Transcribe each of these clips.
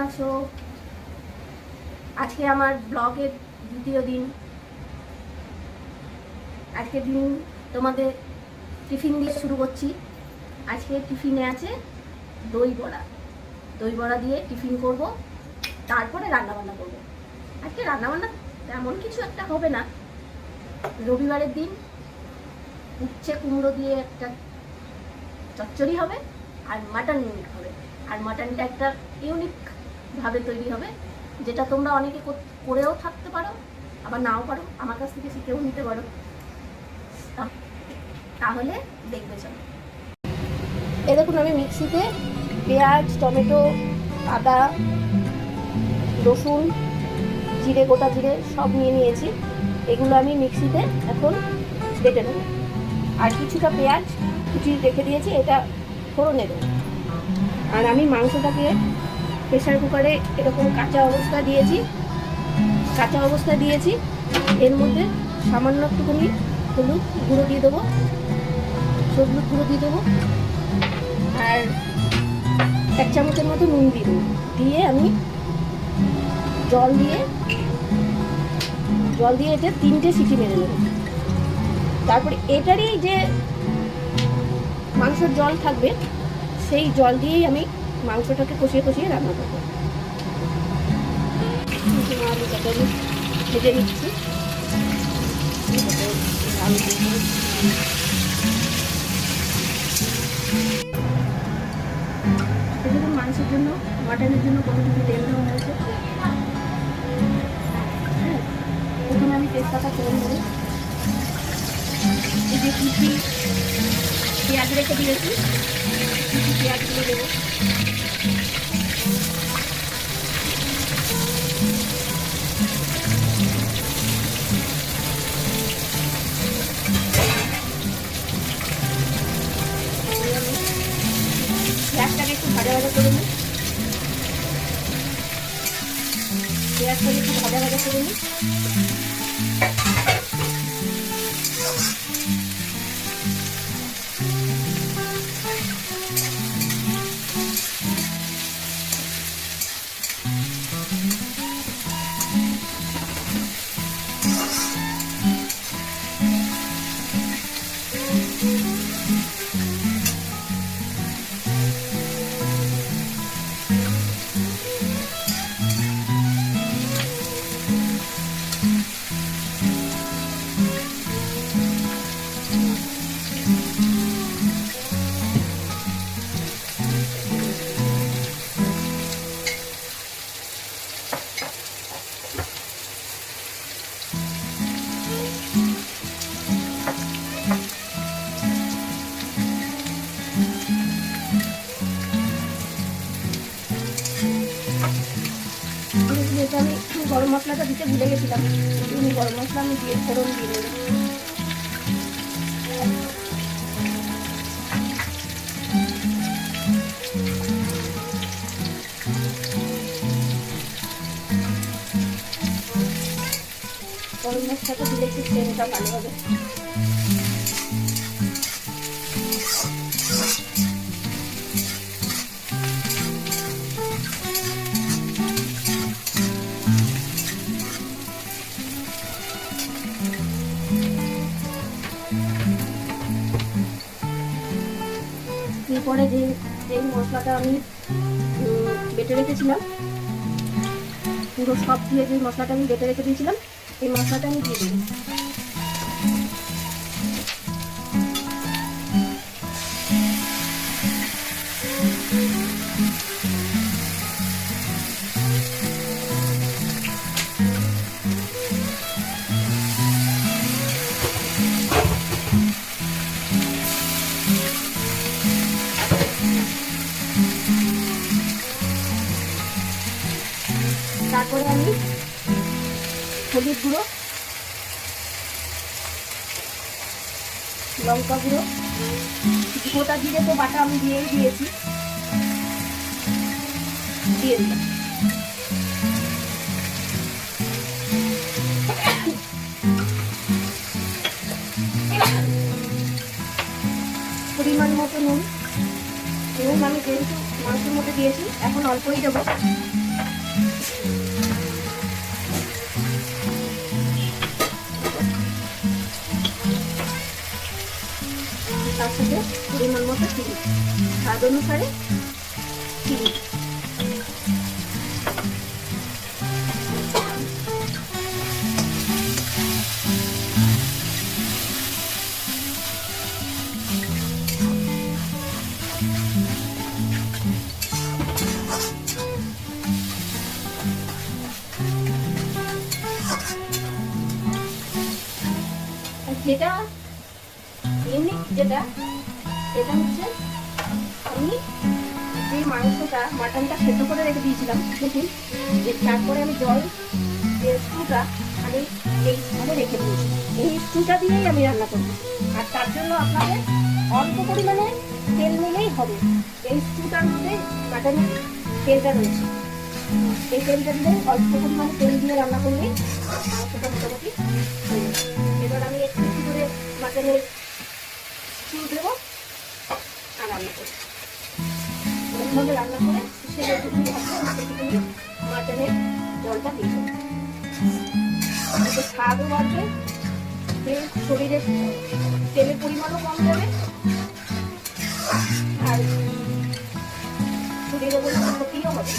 আছো? আজকে আমার ব্লগের দ্বিতীয় দিন। আজকের দিন তোমাদের টিফিন দিয়ে শুরু করছি। আজকে টিফিনে আছে দই বড়া। দই বড়া দিয়ে টিফিন করব, তারপরে রান্নাবান্না করব। আজকে রান্নাবান্না তেমন কিছু একটা হবে না, রবিবারের দিন। উচ্ছে কুমড়ো দিয়ে একটা চচ্চড়ি হবে আর মাটন হবে। আর মাটনটা একটা ইউনিক ভাবে তৈরি হবে, যেটা তোমরা অনেকে করেও থাকতে পারো, আবার নাও পারো, আমার কাছ থেকে শিখেও নিতে পারো। তাহলে দেখবে চলো। এই দেখুন, আমি মিক্সিতে পেঁয়াজ, টমেটো, আদা, রসুন, জিরে, গোটা জিরে সব নিয়ে নিয়েছি। এগুলো আমি মিক্সিতে এখন বেটে নেব। আর কিছুটা পেঁয়াজ কুচি রেখে দিয়েছি, এটা ফোড়নে দেবো। আর আমি মাংসটাকে প্রেসার কুকারে এরকম কাঁচা অবস্থা দিয়েছি। এর মধ্যে সামান্য একটুখানি হলুদ গুঁড়ো দিয়ে দেবো, সবুজ গুঁড়ো দিয়ে দেবো, আর 1 চামচের মতো নুন দিয়ে দেবো। দিয়ে আমি জল দিয়ে এটা 3টে সিটি মেরে নেব। তারপরে এটারই যে মাংসের জল থাকবে, সেই জল দিয়েই আমি মাংসটাকে কষিয়ে রান্না করবো। আলুটাকে আমি ভেজে নিচ্ছি। মাংসের জন্য, মাটনের জন্য কোনো কিছু তেল দেওয়া হয়েছে। হ্যাঁ, প্রথমে আমি তেজপাতা ফোড়ন দেবো। এই যে কুচি পেঁয়াজ রেখে দিয়েছি, কুচি পেঁয়াজগুলো দেবো। পেঁয়াজটাকে একটু ভাজা করে নিই। পেঁয়াজটাকে একটু ভাজা করে নিই। আমি গরম মশলাটা দিতে ভুলে গেছিলাম, গরম মশলা আমি দিয়ে ফোড়ন দিয়ে দেবো। গরম মশলাটা দিলে একটু সেন্টটা ভালো হবে। এরপরে যে মশলাটা আমি বেটে রেখেছিলাম, পুরো সব দিয়ে যে মশলাটা আমি বেটে রেখে দিয়েছিলাম, এই মশলাটা আমি দিয়ে দিই। তারপরে আমি হলুদ গুঁড়ো, লঙ্কা গুঁড়ো, গোটা জিরে তো বাটা আমি দিয়েছি, দিয়ে দিলাম। পরিমাণ মতো নুন আমি যেহেতু মাংসের মধ্যে দিয়েছি, এখন অল্পই দেবো। পরিমাণ মতো চিনি, স্বাদ অনুসারে চিনি। যেটা ইউনিক যেটা এটা হচ্ছে আমি যে মাংসটা মাটনটা সেদ্ধ করে রেখে দিয়েছিলাম, দেখুন তারপরে আমি জল যে স্টুটা আমি এই স্টুতে রেখে দিয়েছি, এই স্টুটা দিয়েই আমি রান্না করবো। আর তার জন্য আপনাদের অল্প পরিমাণে তেল নিলেই হবে। এই স্টুটার মধ্যে মাটনের তেলটা রয়েছে, এই তেলটা দিলে অল্প পরিমাণে তেল দিয়ে রান্না করলেই মাংসটা মোটামুটি হয়ে যাবে। এবার আমি একটু একটু করে মাটনের স্টু দেবো আর রান্না করবো। এভাবে রান্না করে সেটা মাটনের জলটা দিয়ে দেবো, এতে স্বাদও বাড়বে, শরীরে তেলের পরিমাণও কম যাবে, আর শরীরে কোনো ক্ষতিও হবে।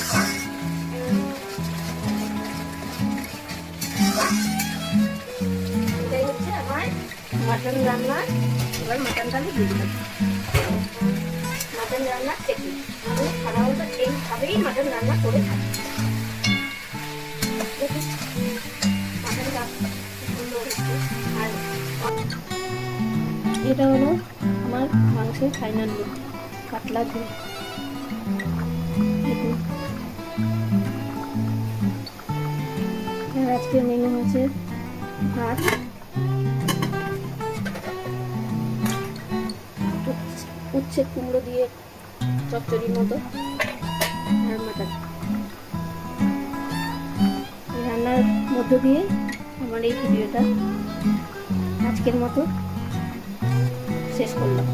এটাই হচ্ছে আমার মাটন রান্না। এবার মাটনটা আমি দিয়ে দিলাম। মাটন রান্নার টেকনিক আমি সাধারণত এইভাবেই মাটন রান্না করে থাকি। আর এটা হলো আমার মাংসের ফাইনাল লুক, কাতলা ঝোল। আজকের মেনু হচ্ছে ভাত, উচ্ছে কুমড়ো দিয়ে চচ্চড়ির মতো, আর মাটন। এই রান্নার মধ্য দিয়ে আমার এই ভিডিওটা আজকের মতো শেষ করলাম।